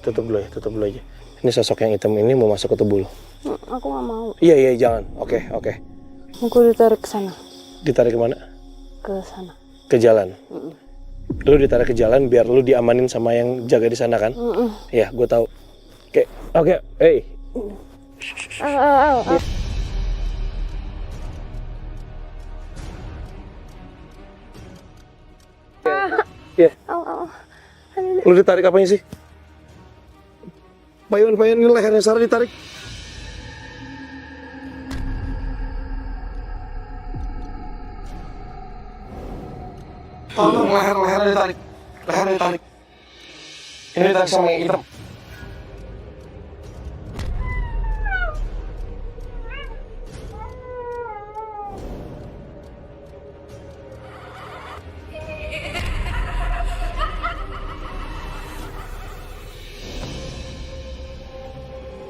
Ini sosok yang hitam ini mau masuk ke tubuh lo. Aku nggak mau. Iya, jangan. Oke. Aku ditarik ke sana. Ditarik kemana? Ke sana. Ke jalan. Lu ditarik ke jalan biar lu diamanin sama yang jaga di sana kan? Iya, gue tahu. Oke, hey. Iya. Lu ditarik apanya sih? Payon ini lehernya Sarah ditarik. Tolong lehernya ditarik. Ini ditarik sama yang hitam.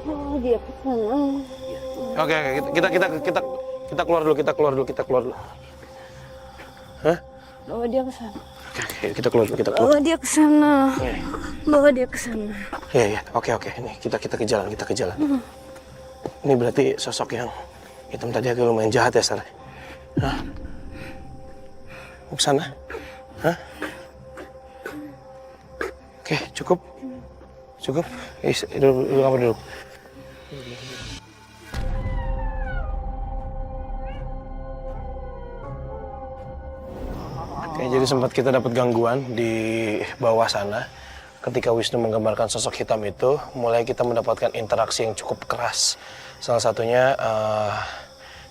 Oh, dia ke sana. Oke, kita keluar dulu. Hah? Bawa dia ke sana. Oke, kita keluar. Bawa dia ke sana. Bawa dia ke sana. Iya. Oke. Ini kita ke jalan. Ini berarti sosok yang hitam tadi agak lumayan jahat ya, Sarah? Hah? Mau ke sana? Hah? Oke, cukup. Dulu apa dulu? Oke, jadi sempat kita dapat gangguan di bawah sana. Ketika Wisnu menggambarkan sosok hitam itu, mulai kita mendapatkan interaksi yang cukup keras. Salah satunya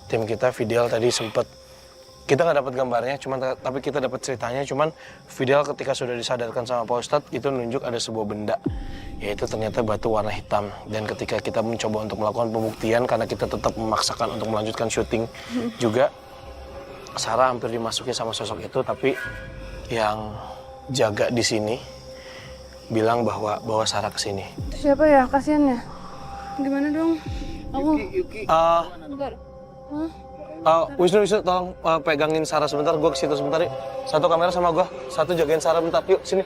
tim kita, Fidel, tadi sempat kita nggak dapat gambarnya, tapi kita dapat ceritanya. Cuman Fidel ketika sudah disadarkan sama Pak Ustadz, itu nunjuk ada sebuah benda, yaitu ternyata batu warna hitam. Dan ketika kita mencoba untuk melakukan pembuktian, karena kita tetap memaksakan untuk melanjutkan syuting juga, Sarah hampir dimasuki sama sosok itu, tapi yang jaga di sini bilang bawa Sarah ke sini. Itu siapa ya? Kasian ya. Gimana dong? Aku. Yuki. Bentar. Wisnu, tolong pegangin Sarah sebentar. Gue ke situ sebentar yuk. Satu kamera sama gue, satu jagain Sarah bentar. Yuk sini.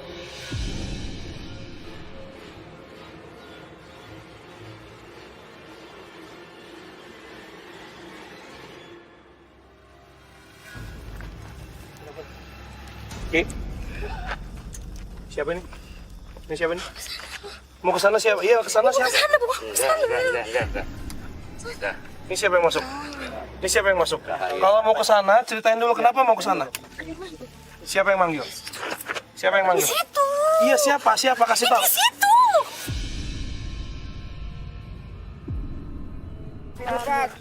Oke. Siapa ini? Ini siapa nih? Mau ke sana siapa? Iya, ke sana siapa? Enggak. Ini siapa yang masuk? Kalau mau ke sana, ceritain dulu kenapa mau ke sana. Siapa yang manggil? Di situ. Iya, siapa? Kasih tahu. Di situ.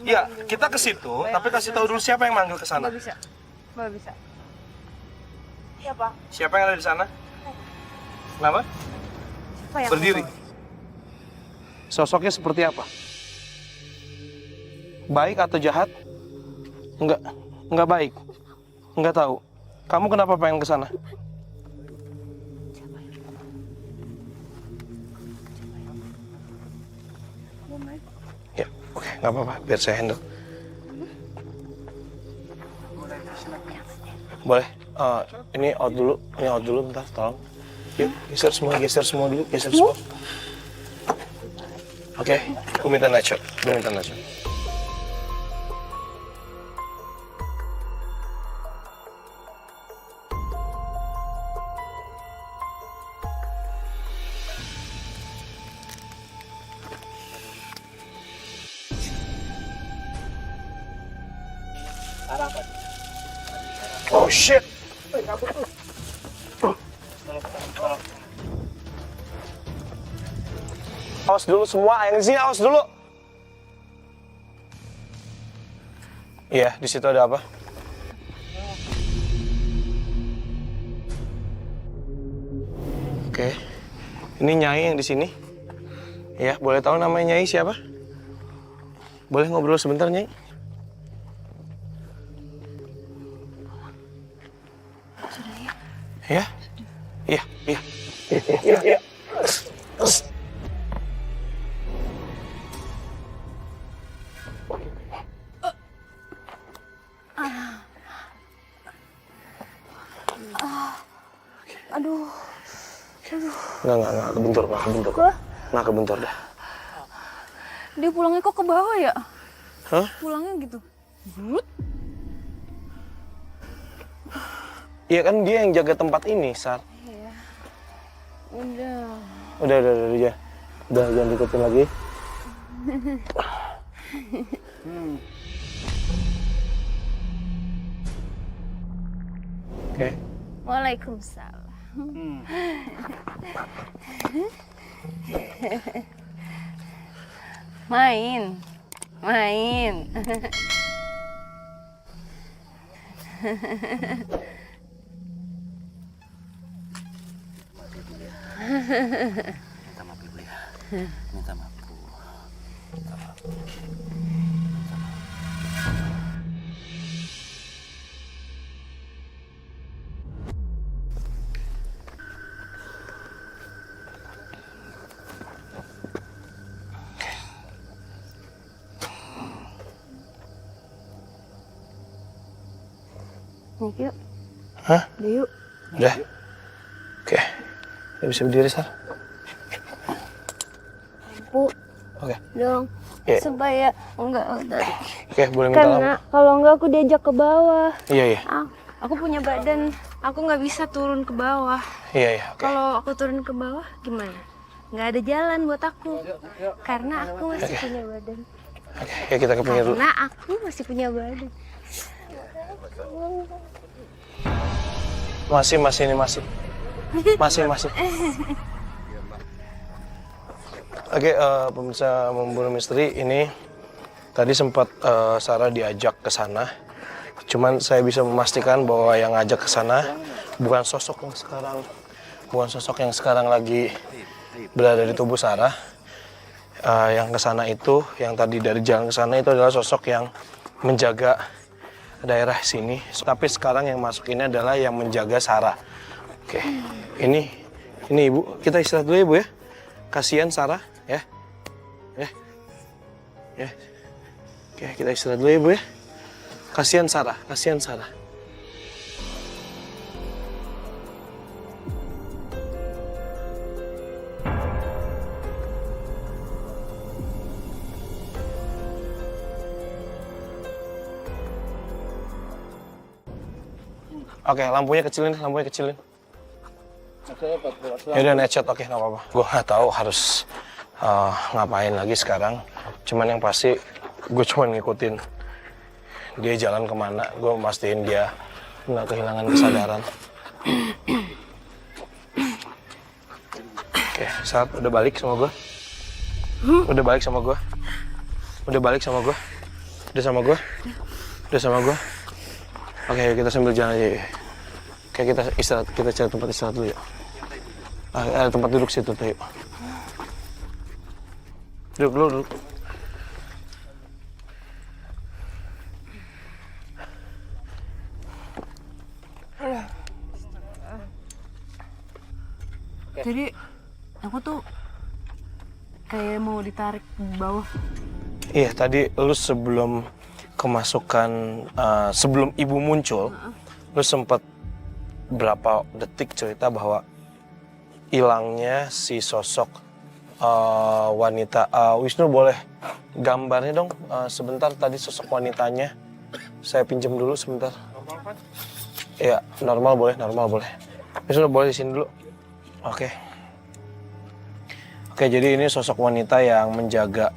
Iya, kita ke situ, tapi kasih tahu dulu siapa yang manggil ke sana. Nggak bisa. Siapa yang ada di sana? Kenapa? Berdiri. Sosoknya seperti apa? Baik atau jahat? Enggak baik. Enggak tahu. Kamu kenapa pengen ke sana? Ya, oke, nggak apa-apa. Biar saya handle. Boleh. Ini out dulu bentar, tolong. Yuk, geser semua dulu. Oke, aku minta nacho. Oh shit! Awas dulu semua, yang di sini awas dulu. Iya, di situ ada apa? Oke. Ini Nyai yang di sini. Ya, boleh tahu namanya Nyai siapa? Boleh ngobrol sebentar, Nyai? Ya? Iya. Nggak kebentur. Nggak kebentur dah. Dia pulangnya kok ke bawah ya? Hah? Pulangnya gitu. Iya kan dia yang jaga tempat ini, Sar. Iya. Udah. Udah ya. Udah jangan diikutin lagi. Oke. Waalaikumsalam. Main. Minta maaf dulu ya. Minta maaf. Nih, yuk. Hah? Udah yuk. Udah. Oke. Ya bisa berdiri, Sar. Bu, Oke. dong. Iya. Supaya enggak tadi. Oke, boleh minta Karena kalau enggak aku diajak ke bawah. Iya. Aku punya badan, aku nggak bisa turun ke bawah. Iya. Oke. Kalau aku turun ke bawah gimana? Nggak ada jalan buat aku. Karena aku masih punya badan. Oke, ya kita ke pinggir dulu. Karena aku masih punya badan. Masih. Oke, pemirsa Memburu Misteri ini tadi sempat Sarah diajak ke sana. Cuman saya bisa memastikan bahwa yang ngajak ke sana bukan sosok yang sekarang lagi berada di tubuh Sarah. Yang ke sana itu, yang tadi dari jalan ke sana itu adalah sosok yang menjaga daerah sini. Tapi sekarang yang masuk ini adalah yang menjaga Sarah. Oke, ini Ibu, kita istirahat dulu ya Bu ya. Kasihan Sarah ya. Oke, kita istirahat dulu ya Bu ya. Kasihan Sarah. Oke, lampunya kecilin. Ya udah netshot, oke, nggak apa-apa. Gue nggak tahu harus ngapain lagi sekarang. Cuman yang pasti gue cuma ngikutin dia jalan kemana. Gue mastiin dia nggak kehilangan kesadaran. Oke, saat udah balik sama gue. Udah sama gue. Oke, yuk kita sambil jalan aja. Oke, kita istirahat, kita cari tempat istirahat dulu ya. Ada tempat duduk situ tuh, yuk. Duduk. Jadi aku tuh kayak mau ditarik ke bawah. Iya, tadi lu sebelum kemasukan, sebelum ibu muncul, lu sempat berapa detik cerita bahwa hilangnya si sosok wanita. Wisnu boleh gambarnya dong sebentar, tadi sosok wanitanya. Saya pinjam dulu sebentar. Iya, normal boleh. Wisnu boleh di sini dulu. Oke, jadi ini sosok wanita yang menjaga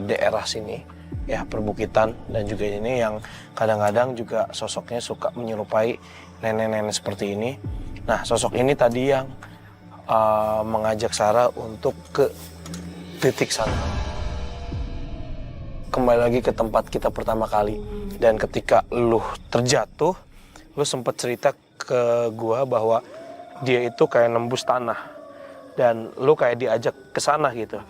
daerah sini. Ya, perbukitan, dan juga ini yang kadang-kadang juga sosoknya suka menyerupai nenek-nenek seperti ini. Nah, sosok ini tadi yang mengajak Sarah untuk ke titik sana. Kembali lagi ke tempat kita pertama kali. Dan ketika lu terjatuh, lu sempat cerita ke gua bahwa dia itu kayak nembus tanah. Dan lu kayak diajak ke sana gitu.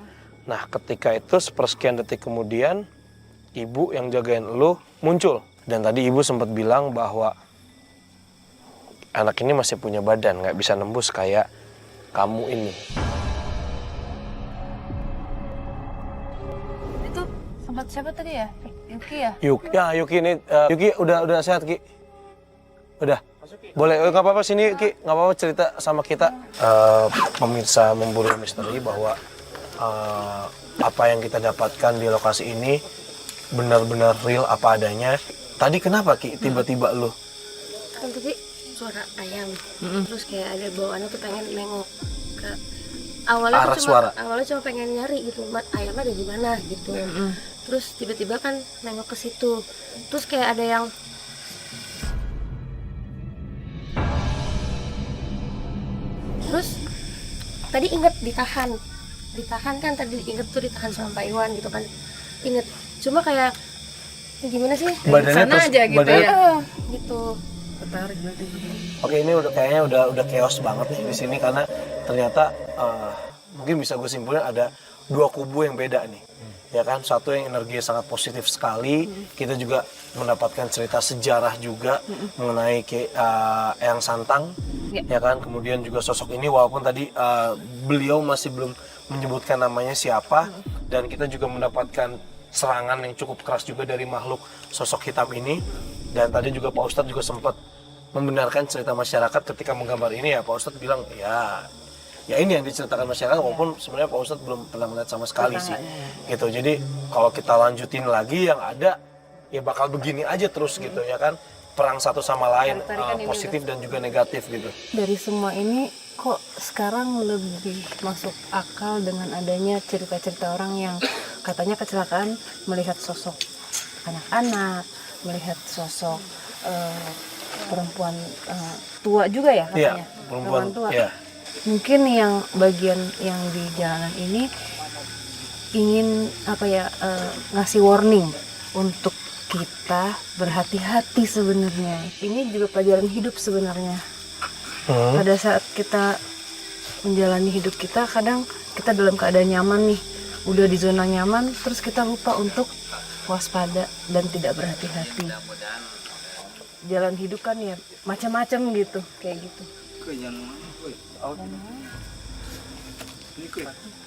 Nah, ketika itu sepersekian detik kemudian, ibu yang jagain lu muncul. Dan tadi ibu sempat bilang bahwa anak ini masih punya badan, nggak bisa nembus kayak kamu ini. Itu sempat siapa tadi ya? Yuki ya? Yuki ini, Yuki udah sehat Ki? Udah. Boleh, nggak apa-apa sini Ki, nggak apa-apa cerita sama kita. Pemirsa Memburu Misteri bahwa apa yang kita dapatkan di lokasi ini benar-benar real apa adanya. Tadi kenapa Ki tiba-tiba lu? Kan tadi suara ayam. Terus kayak ada bawaan tuh pengen nengok ke awalnya Arah tuh suara. awalnya cuma pengen nyari gitu, ayamnya ada di mana gitu. Terus tiba-tiba kan nengok ke situ. Terus kayak ada yang terus tadi inget ditahan kan, tadi inget tuh ditahan sama Pak Iwan gitu kan, inget, cuma kayak gimana sih Badannya sana terus- aja gitu badannya- ya. gitu. Tertarik berarti. Oke, ini kayaknya udah chaos banget nih di sini karena ternyata mungkin bisa gue simpulin ada dua kubu yang beda nih. Ya kan, satu yang energinya sangat positif sekali. Kita juga mendapatkan cerita sejarah juga mengenai Eyang Santang. Ya kan, kemudian juga sosok ini walaupun tadi beliau masih belum menyebutkan namanya siapa, dan kita juga mendapatkan serangan yang cukup keras juga dari makhluk sosok hitam ini. Dan tadi juga Pak Ustadz juga sempat membenarkan cerita masyarakat ketika menggambar ini. Ya Pak Ustadz bilang ya ini yang diceritakan masyarakat, walaupun sebenarnya Pak Ustadz belum pernah melihat sama sekali sih gitu. Jadi kalau kita lanjutin lagi yang ada ya bakal begini aja terus gitu ya kan, perang satu sama lain, positif dan juga negatif gitu. Dari semua ini kok sekarang lebih masuk akal dengan adanya cerita-cerita orang yang katanya kecelakaan melihat sosok anak-anak, melihat sosok perempuan tua juga ya katanya. Iya, perempuan tua. iya. Mungkin yang bagian yang di jalanan ini ingin ngasih warning untuk kita berhati-hati sebenarnya. Ini juga pelajaran hidup sebenarnya. Pada saat kita menjalani hidup kita, kadang kita dalam keadaan nyaman nih, udah di zona nyaman, terus kita lupa untuk waspada dan tidak berhati-hati. Jalan hidup kan ya macam-macam gitu, kayak gitu.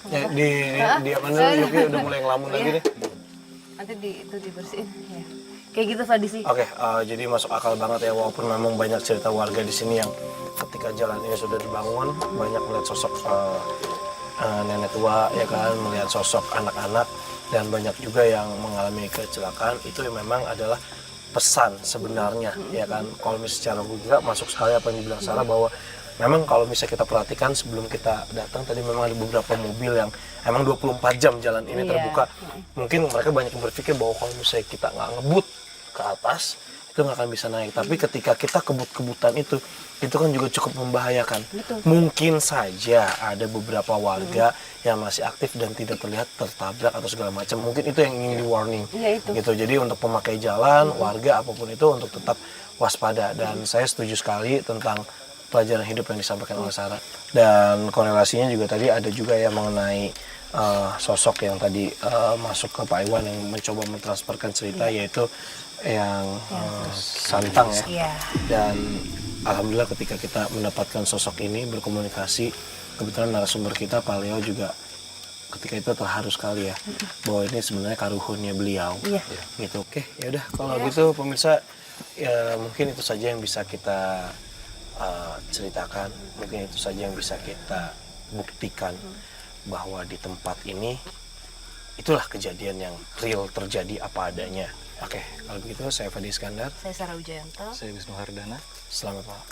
Ya, di apa nih, Yogi udah mulai ngelamun lagi nih. Nanti itu dibersihin ya. Kayak gitu Fadi sih. Oke, jadi masuk akal banget ya, walaupun memang banyak cerita warga di sini yang ketika jalan ini sudah dibangun, banyak melihat sosok nenek tua ya kan, melihat sosok anak-anak, dan banyak juga yang mengalami kecelakaan. Itu yang memang adalah pesan sebenarnya ya kan. Kalau misalnya secara logika masuk sekali apa yang dibilang Sarah, bahwa memang kalau misalnya kita perhatikan sebelum kita datang tadi memang ada beberapa mobil yang emang 24 jam jalan ini terbuka. Mungkin mereka banyak yang berpikir bahwa kalau misalnya kita nggak ngebut ke atas itu nggak akan bisa naik, tapi ketika kita kebut-kebutan itu kan juga cukup membahayakan. Mungkin saja ada beberapa warga yang masih aktif dan tidak terlihat tertabrak atau segala macam, mungkin itu yang ingin di warning gitu. Jadi untuk pemakai jalan, warga apapun itu untuk tetap waspada. Dan saya setuju sekali tentang pelajaran hidup yang disampaikan oleh Sarah, dan korelasinya juga tadi ada juga ya mengenai sosok yang tadi masuk ke Pak Iwan yang mencoba mentransferkan cerita, yaitu yang Santang ya. Dan alhamdulillah ketika kita mendapatkan sosok ini berkomunikasi, kebetulan narasumber kita Pak Leo juga ketika itu terharu sekali ya, bahwa ini sebenarnya karuhunnya beliau gitu. Oke, ya udah kalau gitu pemirsa, ya mungkin itu saja yang bisa kita ceritakan, mungkin itu saja yang bisa kita buktikan bahwa di tempat ini itulah kejadian yang real terjadi apa adanya. Oke, kalau begitu saya Fadi Iskandar. Saya Sarah Wijayanto. Saya Wisnu Hardana. Selamat malam.